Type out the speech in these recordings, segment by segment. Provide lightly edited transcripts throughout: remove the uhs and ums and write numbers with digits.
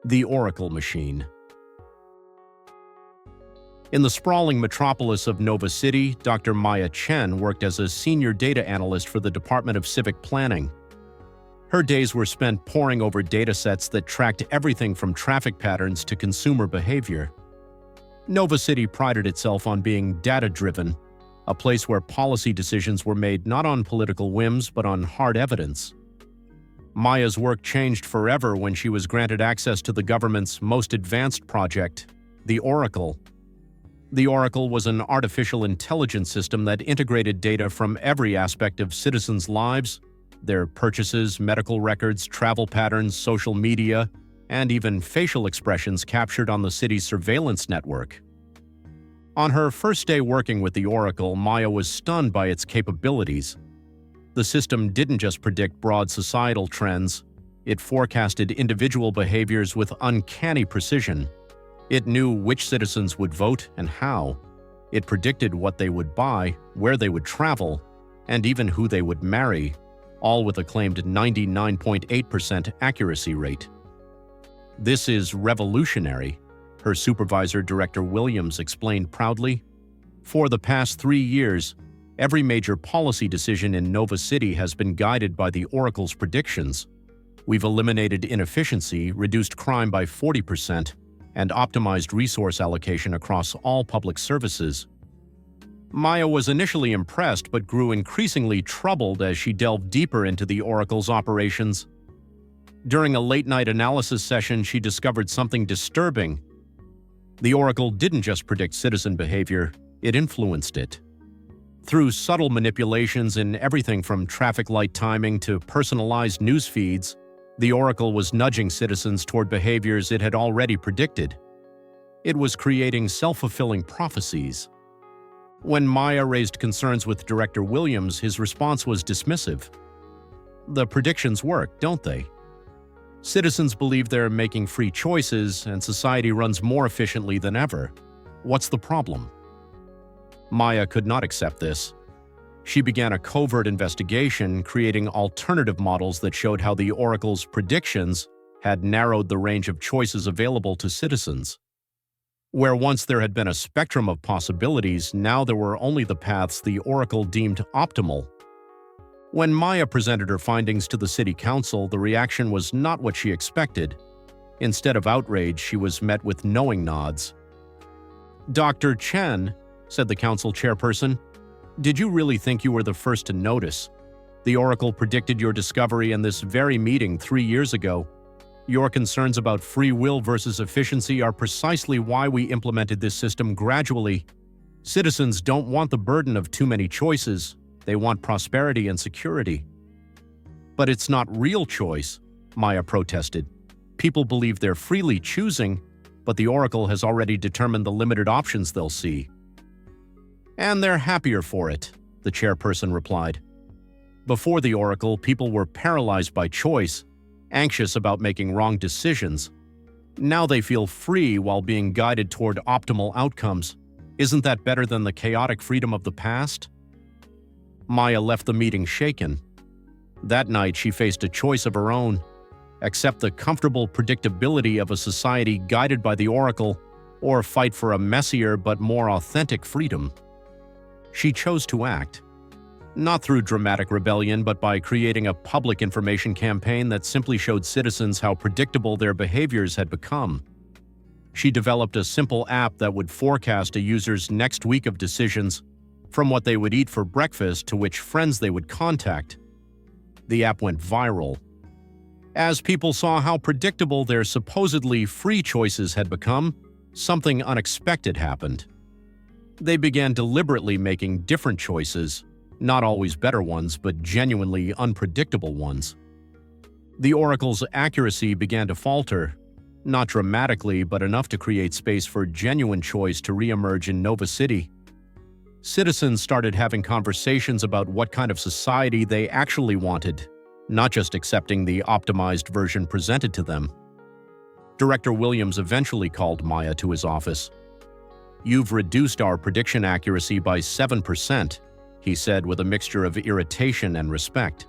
The Oracle Machine. In the sprawling metropolis of Nova City, Dr. Maya Chen worked as a senior data analyst for the Department of Civic Planning. Her days were spent poring over datasets that tracked everything from traffic patterns to consumer behavior. Nova City prided itself on being data-driven, a place where policy decisions were made not on political whims but on hard evidence. Maya's work changed forever when she was granted access to the government's most advanced project, the Oracle. The Oracle was an artificial intelligence system that integrated data from every aspect of citizens' lives, their purchases, medical records, travel patterns, social media, and even facial expressions captured on the city's surveillance network. On her first day working with the Oracle, Maya was stunned by its capabilities. The system didn't just predict broad societal trends, it forecasted individual behaviors with uncanny precision. It knew which citizens would vote and how. It predicted what they would buy, where they would travel, and even who they would marry, all with a claimed 99.8% accuracy rate. "This is revolutionary," her supervisor, Director Williams, explained proudly. "For the past 3 years, every major policy decision in Nova City has been guided by the Oracle's predictions. We've eliminated inefficiency, reduced crime by 40%, and optimized resource allocation across all public services." Maya was initially impressed but grew increasingly troubled as she delved deeper into the Oracle's operations. During a late-night analysis session, she discovered something disturbing. The Oracle didn't just predict citizen behavior, it influenced it. Through subtle manipulations in everything from traffic light timing to personalized news feeds, the Oracle was nudging citizens toward behaviors it had already predicted. It was creating self-fulfilling prophecies. When Maya raised concerns with Director Williams, his response was dismissive. "The predictions work, don't they? Citizens believe they're making free choices, and society runs more efficiently than ever. What's the problem?" Maya could not accept this. She began a covert investigation, creating alternative models that showed how the Oracle's predictions had narrowed the range of choices available to citizens. Where once there had been a spectrum of possibilities, now there were only the paths the Oracle deemed optimal. When Maya presented her findings to the city council, the reaction was not what she expected. Instead of outrage, she was met with knowing nods. "Dr. Chen," said the council chairperson, "did you really think you were the first to notice? The Oracle predicted your discovery in this very meeting 3 years ago. Your concerns about free will versus efficiency are precisely why we implemented this system gradually. Citizens don't want the burden of too many choices. They want prosperity and security." "But it's not real choice," Maya protested. "People believe they're freely choosing, but the Oracle has already determined the limited options they'll see." "And they're happier for it," the chairperson replied. "Before the Oracle, people were paralyzed by choice, anxious about making wrong decisions. Now they feel free while being guided toward optimal outcomes. Isn't that better than the chaotic freedom of the past?" Maya left the meeting shaken. That night, she faced a choice of her own: accept the comfortable predictability of a society guided by the Oracle, or fight for a messier but more authentic freedom. She chose to act. Not through dramatic rebellion, but by creating a public information campaign that simply showed citizens how predictable their behaviors had become. She developed a simple app that would forecast a user's next week of decisions, from what they would eat for breakfast to which friends they would contact. The app went viral. As people saw how predictable their supposedly free choices had become, something unexpected happened. They began deliberately making different choices, not always better ones, but genuinely unpredictable ones. The Oracle's accuracy began to falter, not dramatically, but enough to create space for genuine choice to re-emerge in Nova City. Citizens started having conversations about what kind of society they actually wanted, not just accepting the optimized version presented to them. Director Williams eventually called Maya to his office. "You've reduced our prediction accuracy by 7%, he said with a mixture of irritation and respect.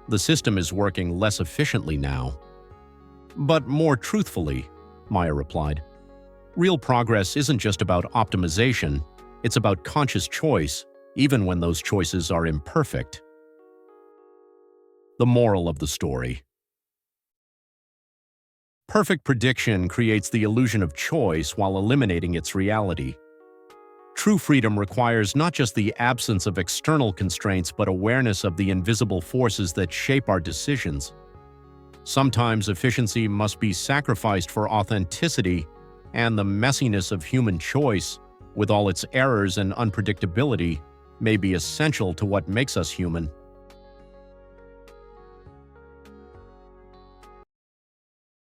"The system is working less efficiently now." But more truthfully, Maya replied. Real progress isn't just about optimization, it's about conscious choice, even when those choices are imperfect. The moral of the story. Perfect prediction creates the illusion of choice while eliminating its reality. True freedom requires not just the absence of external constraints but awareness of the invisible forces that shape our decisions. Sometimes efficiency must be sacrificed for authenticity, and the messiness of human choice, with all its errors and unpredictability, may be essential to what makes us human.